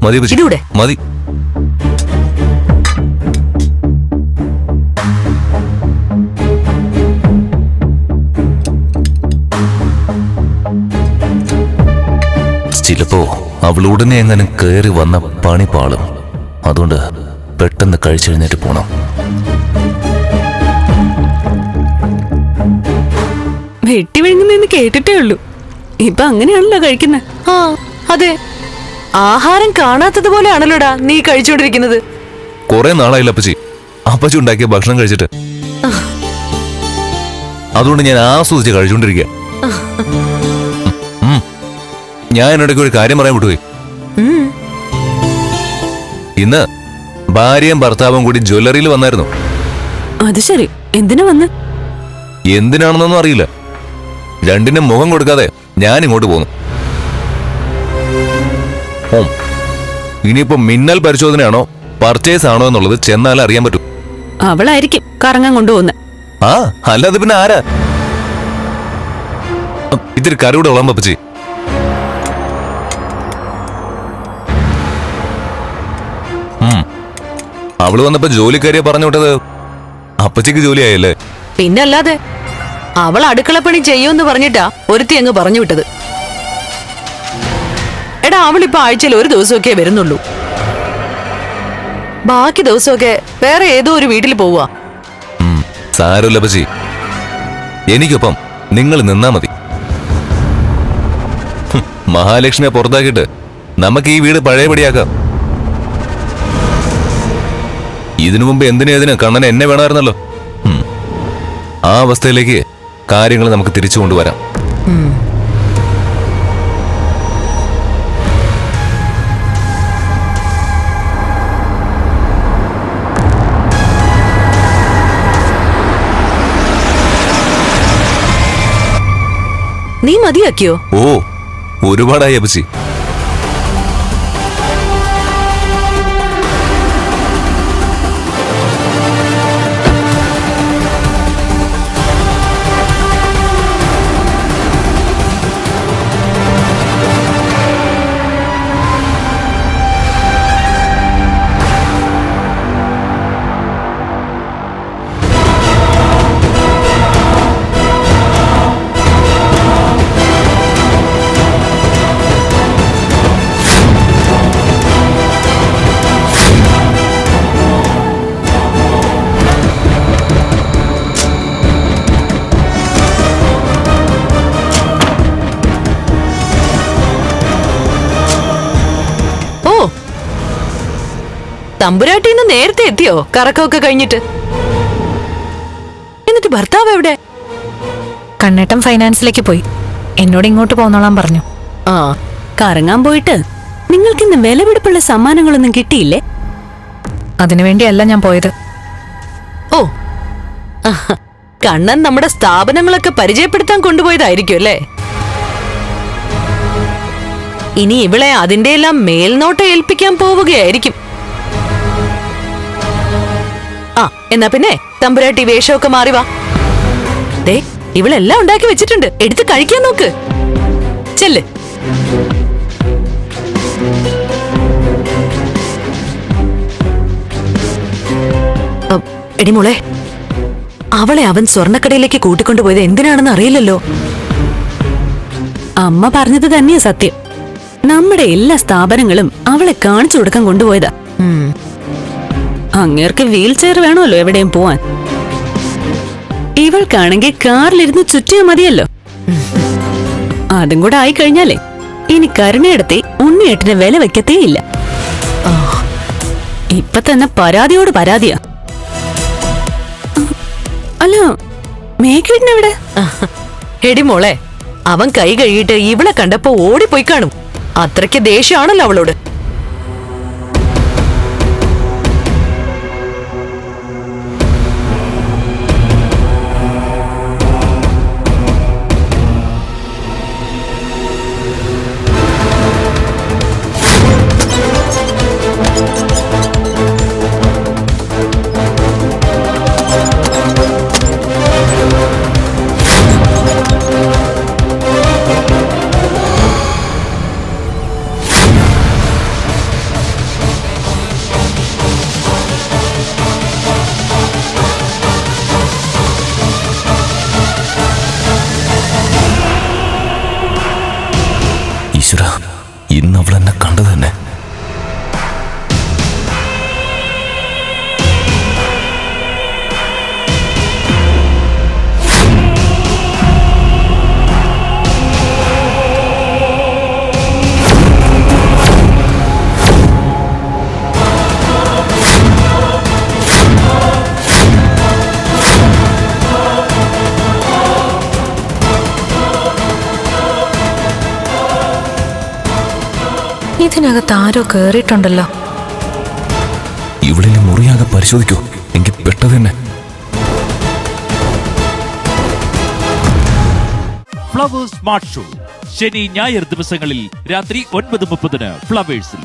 മതി അപ്പച്ചി, ഇതൂടെ മതി. ചിലപ്പോ അവളുടനെ എങ്ങനെ കയറി വന്ന പണി പാളും. അതുകൊണ്ട് പെട്ടെന്ന് കഴിച്ചെഴുന്നേറ്റ് പോണം. വെട്ടി വിഴുങ്ങുന്നെന്ന് കേട്ടിട്ടേ ഉള്ളൂ. ഇപ്പൊ അങ്ങനെയാണല്ലോ കഴിക്കുന്നത്. ആ അതെ, ആഹാരം കാണാത്തതുപോലെ ആണല്ലോടാ നീ കഴിച്ചോണ്ടിരിക്കുന്നത്. കുറെ നാളായില്ല അപ്പച്ചി അപ്പച്ചി ഉണ്ടാക്കിയ ഭക്ഷണം കഴിച്ചിട്ട്. അതുകൊണ്ട് ഞാൻ ആസ്വദിച്ച് കഴിച്ചോണ്ടിരിക്കുക. ഞാൻ എന്നിടയ്ക്ക് ഒരു കാര്യം പറയാൻ വിട്ടുപോയി. ഇന്ന് ഭാര്യയും ഭർത്താവും കൂടി ജ്വല്ലറിയിൽ വന്നായിരുന്നു. അത് ശരി, എന്തിനാ വന്ന്? എന്തിനാണെന്നൊന്നും അറിയില്ല. രണ്ടിനും മുഖം കൊടുക്കാതെ ഞാൻ ഇങ്ങോട്ട് പോന്നു. ഇനിയിപ്പോ മിന്നൽ പരിശോധനയാണോ പർച്ചേസ് ആണോ എന്നുള്ളത് ചെന്നാലേ അറിയാൻ പറ്റൂ. അവളായിരിക്കും കറങ്ങാൻ കൊണ്ടുപോകുന്ന. ആ അല്ലാതെ പിന്നെ ആരാ? ഇത്തിരി കറിയുടെ ഉളം പപ്പച്ചി. അവള് വന്നപ്പോ ജോലിക്കാരിയെ പറഞ്ഞു വിട്ടത് അപ്പച്ചിക്ക് ജോലിയായല്ലേ? പിന്നല്ലാതെ, അവൾ അടുക്കളപ്പണി ചെയ്യുമെന്ന് പറഞ്ഞിട്ടാ ഒരുത്തി അങ്ങ് പറഞ്ഞു വിട്ടത്. എടാ, അവളിപ്പോ ആഴ്ചയിൽ ഒരു ദിവസമൊക്കെ വരുന്നുള്ളൂ. ബാക്കി ദിവസമൊക്കെ വേറെ ഏതോ ഒരു വീട്ടിൽ പോവുക. സാരമില്ല അപ്പച്ചി, എനിക്കൊപ്പം നിങ്ങൾ നിന്നാ മതി. മഹാലക്ഷ്മിയെ പുറത്താക്കിയിട്ട് നമുക്ക് ഈ വീട് പഴയപടിയാക്കാം. ഇതിനു മുമ്പ് എന്തിനേതിന് കണ്ണൻ എന്നെ വേണമായിരുന്നല്ലോ. ആ അവസ്ഥയിലേക്ക് കാര്യങ്ങൾ നമുക്ക് തിരിച്ചു കൊണ്ടുവരാം. നീ മതിയാക്കിയോ? ഓ, ഒരുപാടായി അപ്പച്ചി. തമ്പുരാട്ടിന്ന് നേരത്തെ എത്തിയോ കറക്കമൊക്കെ കഴിഞ്ഞിട്ട്? എന്നിട്ട് ഭർത്താവ് എവിടെ? കണ്ണേട്ടൻ ഫൈനാൻസിലേക്ക് പോയി. എന്നോട് ഇങ്ങോട്ട് പോന്നോളാൻ പറഞ്ഞു. ആ, കറങ്ങാൻ പോയിട്ട് നിങ്ങൾക്കിന്ന് വിലപിടിപ്പുള്ള സമ്മാനങ്ങളൊന്നും കിട്ടിയില്ലേ? അതിനുവേണ്ടിയല്ല ഞാൻ പോയത്. ഓ, കണ്ണൻ നമ്മുടെ സ്ഥാപനങ്ങളൊക്കെ പരിചയപ്പെടുത്താൻ കൊണ്ടുപോയതായിരിക്കും അല്ലേ? ഇനി ഇവളെ അതിന്റെ എല്ലാം മേൽനോട്ടം ഏൽപ്പിക്കാൻ പോവുകയായിരിക്കും. ആ, എന്നാ പിന്നെ തമ്പുരാട്ടി വേഷമൊക്കെ മാറി വാ. ദേ, ഇവളെല്ലാം ഉണ്ടാക്കി വെച്ചിട്ടുണ്ട്, എടുത്ത് കഴിക്കാൻ നോക്ക്. ചെല്ല്. എടി മോളെ, അവളെ അവൻ സ്വർണ്ണക്കടയിലേക്ക് കൂട്ടിക്കൊണ്ടുപോയത് എന്തിനാണെന്ന് അറിയില്ലല്ലോ. അമ്മ പറഞ്ഞത് തന്നെയാ സത്യം. നമ്മുടെ എല്ലാ സ്ഥാപനങ്ങളും അവളെ കാണിച്ചു കൊടുക്കാൻ കൊണ്ടുപോയതാ. അങ്ങേർക്ക് വീൽ ചെയർ വേണമല്ലോ എവിടെയും പോവാൻ. ഇവൾക്കാണെങ്കിൽ കാറിലിരുന്ന് ചുറ്റിയാ മതിയല്ലോ. അതും കൂടെ ആയിക്കഴിഞ്ഞാലേ ഇനി കരുണയെടുത്തി ഉണ്ണിയേട്ടിന് വില വെക്കത്തേയില്ല. ഇപ്പൊ തന്നെ പരാതിയോട് പരാതിയാ. അല്ല, മേഘേട്ടനെവിടെ? എടി മോളെ, അവൻ കൈ കഴുകിയിട്ട് ഇവളെ കണ്ടപ്പോ ഓടിപ്പോയി കാണും. അത്രയ്ക്ക് ദേഷ്യമാണല്ലോ അവളോട്. ഈശ്വര, ഇന്ന് അവൾ എന്നെ കണ്ടത് തന്നെ. ഇതിനകത്ത് ആരോ കേറിയിട്ടുണ്ടല്ലോ. ഇവളിനെ മുറിയാകെ പരിശോധിക്കൂ, എനിക്ക് പെട്ടത് തന്നെ. ഫ്ലവേഴ്സ് സ്മാർട്ട് ഷോ ശനി ഞായർ ദിവസങ്ങളിൽ രാത്രി 9:30 ഫ്ലവേഴ്സിൽ.